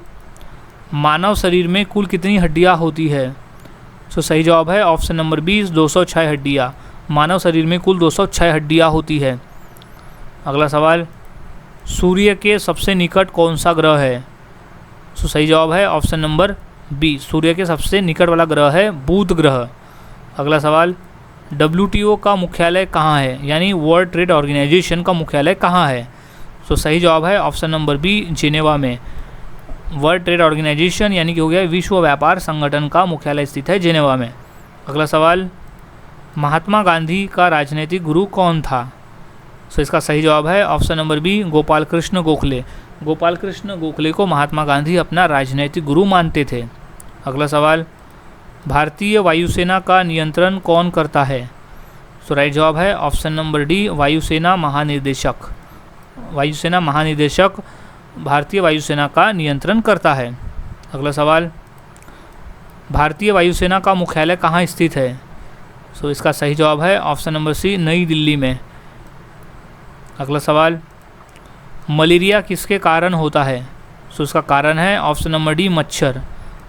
मानव शरीर में कुल कितनी हड्डियां होती है? तो सही जवाब है ऑप्शन नंबर बी 206 हड्डियाँ। मानव शरीर में कुल 206 हड्डियाँ होती है। अगला सवाल, सूर्य के सबसे निकट कौन सा ग्रह है? तो सही जवाब है ऑप्शन नंबर बी। सूर्य के सबसे निकट वाला ग्रह है बुध ग्रह। अगला सवाल, WTO का मुख्यालय कहाँ है, यानी वर्ल्ड ट्रेड ऑर्गेनाइजेशन का मुख्यालय कहाँ है? तो सही जवाब है ऑप्शन नंबर बी, जिनेवा में। वर्ल्ड ट्रेड ऑर्गेनाइजेशन यानी कि हो गया विश्व व्यापार संगठन का मुख्यालय स्थित है जिनेवा में। अगला सवाल, महात्मा गांधी का राजनीतिक गुरु कौन था? तो इसका सही जवाब है option number B, Gopal Krishna Gokhale. Gopal Krishna Gokhale को महात्मा गांधी अपना राजनीतिक गुरु मानते थे। अगला सवाल, भारतीय वायुसेना का नियंत्रण कौन करता है? तो राइट जवाब है ऑप्शन नंबर डी, वायुसेना महानिदेशक। वायुसेना महानिदेशक भारतीय वायुसेना का नियंत्रण करता है। अगला सवाल, भारतीय वायुसेना का मुख्यालय कहाँ स्थित है? तो इसका सही जवाब है ऑप्शन नंबर सी, नई दिल्ली में। अगला सवाल, मलेरिया किसके कारण होता है? तो इसका कारण है ऑप्शन नंबर डी, मच्छर।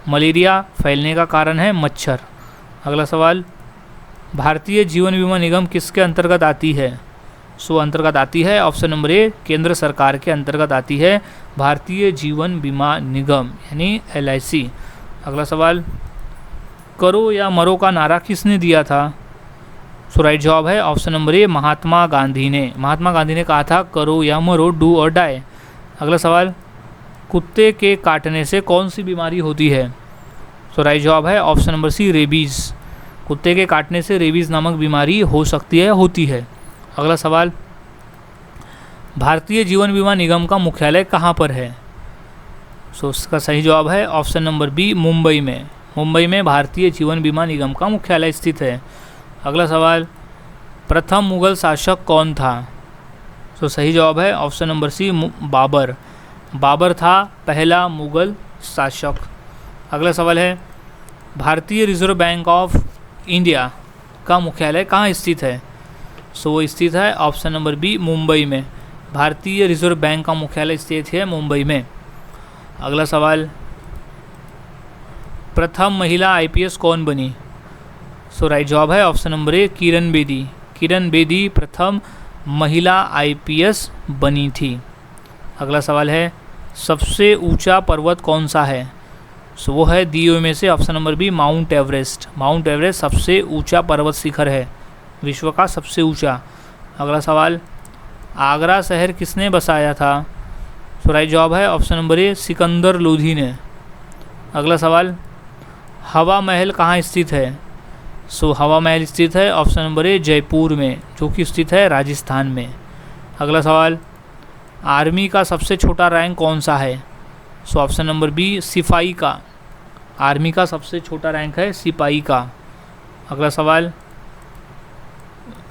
मलेरिया फैलने का कारण है मच्छर। अगला सवाल, भारतीय जीवन बीमा निगम किसके अंतर्गत आती है? सो अंतर्गत आती है ऑप्शन नंबर ए, केंद्र सरकार के अंतर्गत आती है भारतीय जीवन बीमा निगम यानी LIC। अगला सवाल, करो या मरो का नारा किसने दिया था? सो राइट जवाब है ऑप्शन नंबर ए, महात्मा गांधी ने। महात्मा गांधी ने कहा था करो या मरो, डू और डाई। अगला सवाल, कुत्ते के काटने से कौन सी बीमारी होती है? सो राइट जवाब है ऑप्शन नंबर सी, रेबीज़। कुत्ते के काटने से रेबीज़ नामक बीमारी हो सकती है, होती है। अगला सवाल, भारतीय जीवन बीमा निगम का मुख्यालय कहाँ पर है? सो इसका सही जवाब है ऑप्शन नंबर बी, मुंबई में। मुंबई में भारतीय जीवन बीमा निगम का मुख्यालय स्थित है। अगला सवाल, प्रथम मुगल शासक कौन था? तो सही जवाब है option number C, Babur. Babur था पहला मुगल शासक। अगला सवाल है, भारतीय रिजर्व बैंक ऑफ इंडिया का मुख्यालय कहाँ स्थित है? सो वो स्थित है ऑप्शन नंबर बी, मुंबई में। भारतीय रिजर्व बैंक का मुख्यालय स्थित है मुंबई में। अगला सवाल, प्रथम महिला IPS कौन बनी? सो राइट जवाब है ऑप्शन नंबर ए, किरण बेदी। किरण बेदी प्रथम महिला IPS बनी थी। अगला सवाल है, सबसे ऊंचा पर्वत कौन सा है? सो वो है दियों में से option number B, Mount Everest. Mount Everest सबसे ऊंचा पर्वत शिखर है, विश्व का सबसे ऊंचा। अगला सवाल, आगरा शहर किसने बसाया था? सो राइट जवाब है ऑप्शन नंबर ए, सिकंदर लोधी ने। अगला सवाल, हवा महल कहाँ स्थित है? सो हवा महल स्थित है ऑप्शन नंबर ए, जयपुर में, जो कि स्थित है राजस्थान में। अगला सवाल, आर्मी का सबसे छोटा रैंक कौन सा है? सो ऑप्शन नंबर बी, सिपाही का। आर्मी का सबसे छोटा रैंक है सिपाही का। अगला सवाल,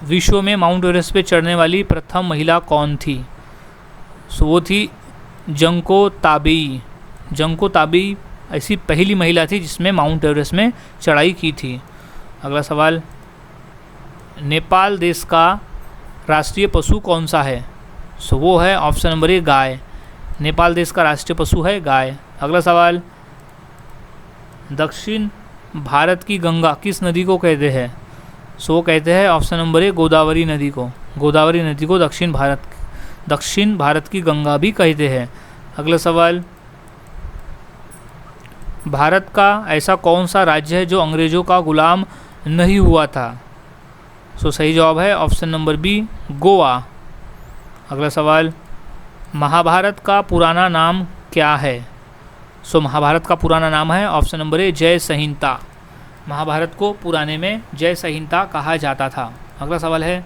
विश्व में माउंट एवरेस्ट पे चढ़ने वाली प्रथम महिला कौन थी? सो वो थी जंको ताबेई। जंको ताबेई ऐसी पहली महिला थी जिसमें माउंट एवरेस्ट में चढ़ाई की थी। अगला सवाल, नेपाल देश का राष्ट्रीय पशु कौन सा है? सो वो है ऑप्शन नंबर ए, गाय। नेपाल देश का राष्ट्रीय पशु है गाय। अगला सवाल, दक्षिण भारत की गंगा किस नदी को कहते हैं? सो वो कहते हैं ऑप्शन नंबर ए, गोदावरी नदी को। गोदावरी नदी को दक्षिण भारत की गंगा भी कहते हैं। अगला सवाल, भारत का ऐसा कौन सा राज्य है जो अंग्रेज़ों का गुलाम नहीं हुआ था? सो सही जवाब है ऑप्शन नंबर बी, गोवा। अगला सवाल, महाभारत का पुराना नाम क्या है? सो महाभारत का पुराना नाम है ऑप्शन नंबर ए, जय संहिता। महाभारत को पुराने में जय संहिता कहा जाता था। अगला सवाल है,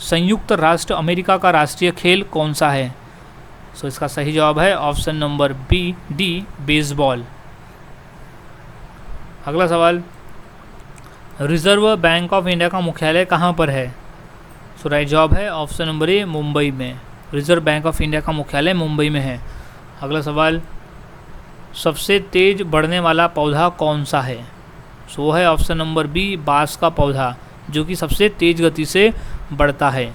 संयुक्त राष्ट्र अमेरिका का राष्ट्रीय खेल कौन सा है? सो इसका सही जवाब है option number B, D, baseball. अगला सवाल, रिजर्व बैंक ऑफ इंडिया का मुख्यालय कहाँ पर है? सो राइट जवाब है ऑप्शन नंबर ए, मुंबई में। रिजर्व बैंक ऑफ इंडिया का मुख्यालय मुंबई में है। अगला सवाल, सबसे तेज बढ़ने वाला पौधा कौन सा है? सो है ऑप्शन नंबर बी, बांस का पौधा, जो कि सबसे तेज गति से बढ़ता है।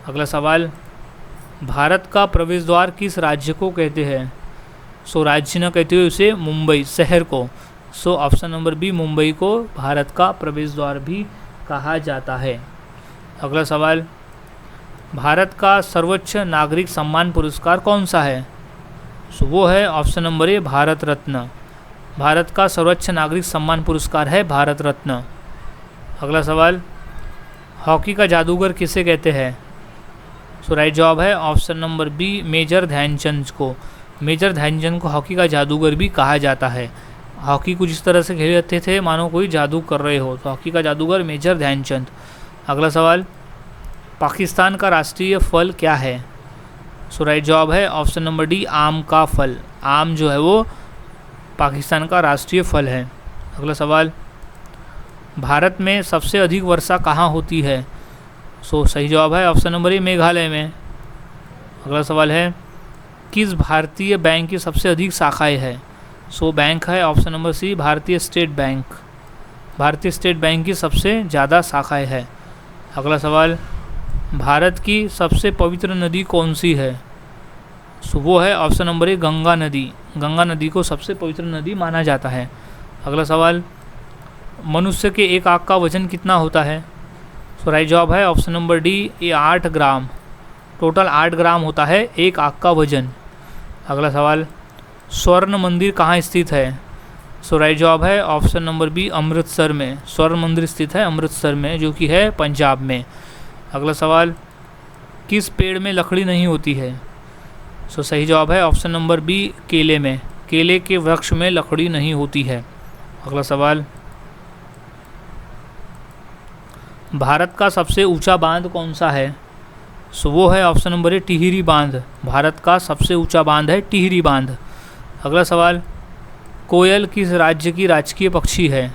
अगला सवाल, भारत का प्रवेश द्वार किस राज्य को कहते हैं? सो राज्य न कहते हुए उसे मुंबई शहर को। So option number B, Mumbai को भारत का प्रवेश द्वार भी कहा जाता है। अगला सवाल, भारत का सर्वोच्च नागरिक सम्मान पुरस्कार कौन सा है? सो वो है ऑप्शन नंबर ए, भारत रत्न। भारत का सर्वोच्च नागरिक सम्मान पुरस्कार है भारत रत्न। अगला सवाल, हॉकी का जादूगर किसे कहते हैं? सो राइट जवाब है option number B, major Dhyanchand को। मेजर ध्यानचंद को हॉकी का जादूगर भी कहा जाता है। हॉकी कुछ इस तरह से खेले जाते थे मानो कोई जादू कर रहे हो, तो हॉकी का जादूगर मेजर ध्यानचंद। अगला सवाल, पाकिस्तान का राष्ट्रीय फल क्या है? सो राइट जवाब है ऑप्शन नंबर डी, आम का फल। आम जो है वो पाकिस्तान का राष्ट्रीय फल है। अगला सवाल, भारत में सबसे अधिक वर्षा कहाँ होती है? सो सही जवाब है ऑप्शन नंबर ए, मेघालय में। अगला सवाल है, किस भारतीय बैंक की सबसे अधिक शाखाएं हैं? सो बैंक है ऑप्शन नंबर सी, भारतीय स्टेट बैंक। भारतीय स्टेट बैंक की सबसे ज़्यादा शाखाएं हैं। अगला सवाल, भारत की सबसे पवित्र नदी कौन सी है? सो वो है ऑप्शन नंबर ए, गंगा नदी। गंगा नदी को सबसे पवित्र नदी माना जाता है। अगला सवाल, मनुष्य के एक आँख का वजन कितना होता है? सो राइट जवाब है ऑप्शन नंबर डी, ये 8 ग्राम। टोटल 8 ग्राम होता है एक आँख का वजन। अगला सवाल, स्वर्ण मंदिर कहाँ स्थित है? सो राइट जवाब है ऑप्शन नंबर बी, अमृतसर में। स्वर्ण मंदिर स्थित है अमृतसर में, जो कि है पंजाब में। अगला सवाल, किस पेड़ में लकड़ी नहीं होती है? सो सही जवाब है ऑप्शन नंबर बी, केले में। केले के वृक्ष में लकड़ी नहीं होती है। अगला सवाल, भारत का सबसे ऊंचा बांध कौन सा है? सो वो है ऑप्शन नंबर ए, टिहरी बांध। भारत का सबसे ऊंचा बांध है टिहरी बांध। अगला सवाल, कोयल किस राज्य की राजकीय पक्षी है?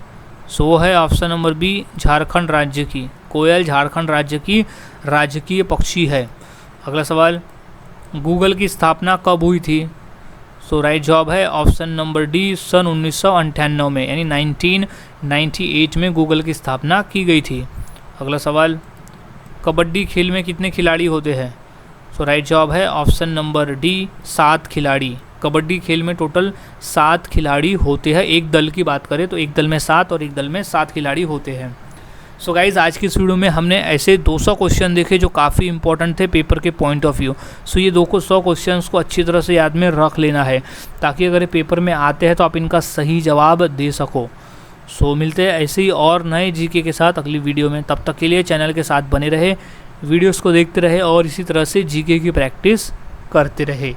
सो वो है ऑप्शन नंबर बी, झारखंड राज्य की। कोयल झारखंड राज्य की राजकीय पक्षी है। अगला सवाल, गूगल की स्थापना कब हुई थी? सो राइट जवाब है ऑप्शन नंबर डी, सन 1998 में, यानी 1998 में गूगल की स्थापना की गई थी। अगला सवाल, कबड्डी खेल में कितने खिलाड़ी होते हैं? सो राइट जवाब है ऑप्शन नंबर डी, 7 खिलाड़ी। कबड्डी खेल में टोटल 7 खिलाड़ी होते हैं। एक दल की बात करें तो एक दल में 7 और एक दल में 7 खिलाड़ी होते हैं। सो गाइज़, आज की इस वीडियो में हमने ऐसे 200 क्वेश्चन देखे जो काफ़ी इंपॉर्टेंट थे पेपर के पॉइंट ऑफ व्यू। सो ये 200 क्वेश्चंस को अच्छी तरह से याद में रख लेना है, ताकि अगर ये पेपर में आते हैं तो आप इनका सही जवाब दे सको। सो मिलते हैं ऐसे ही और नए जीके के साथ अगली वीडियो में। तब तक के लिए चैनल के साथ बने रहे, वीडियोस को देखते रहे और इसी तरह से जीके की प्रैक्टिस करते रहे।